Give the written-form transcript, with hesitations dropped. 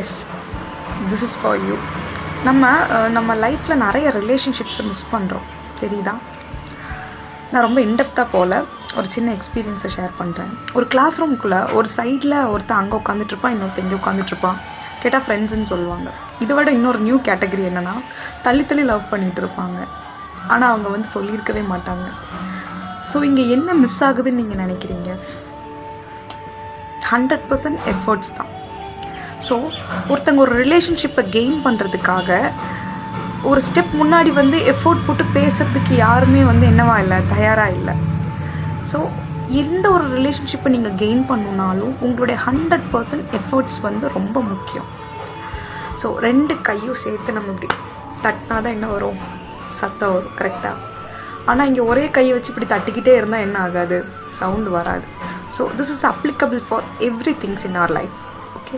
S, this is for you. நம்ம லைஃப்பில் நிறைய ரிலேஷன்ஷிப்ஸை மிஸ் பண்ணுறோம், தெரியுதா? நான் ரொம்ப இன்டெப்த்தாக போல் ஒரு சின்ன எக்ஸ்பீரியன்ஸை ஷேர் பண்ணுறேன். ஒரு கிளாஸ் ரூம்குள்ளே ஒரு சைடில் ஒருத்தன் அங்கே உட்காந்துட்ருப்பான், இன்னொருத்தன் இங்கே உட்காந்துட்ருப்பான். கேட்டால் ஃப்ரெண்ட்ஸுன்னு சொல்லுவாங்க. இதை விட இன்னொரு நியூ கேட்டகரி என்னென்னா, தள்ளி லவ் பண்ணிகிட்டு இருப்பாங்க, ஆனால் அவங்க வந்து சொல்லியிருக்கவே மாட்டாங்க. ஸோ இங்கே என்ன மிஸ் ஆகுதுன்னு நீங்கள் நினைக்கிறீங்க? 100% எஃபர்ட்ஸ் தான். ஸோ ஒருத்தங்க ஒரு ரிலேஷன்ஷிப்பை கெயின் பண்ணுறதுக்காக ஒரு ஸ்டெப் முன்னாடி வந்து எஃபோர்ட் போட்டு பேசுறதுக்கு யாருமே வந்து என்னவா இல்லை, தயாராக இல்லை. ஸோ எந்த ஒரு ரிலேஷன்ஷிப்பை நீங்கள் கெயின் பண்ணணுன்னாலும் உங்களுடைய 100% எஃபர்ட்ஸ் வந்து ரொம்ப முக்கியம். ஸோ 2 கையும் சேர்த்து நம்ம இப்படி தட்டினா தான் என்ன வரும்? சத்தம் வரும், கரெக்டாக? ஆனால் இங்கே ஒரே கையை வச்சு இப்படி தட்டிக்கிட்டே இருந்தால் என்ன ஆகாது? சவுண்டு வராது. So this is applicable for every things in our life. Okay.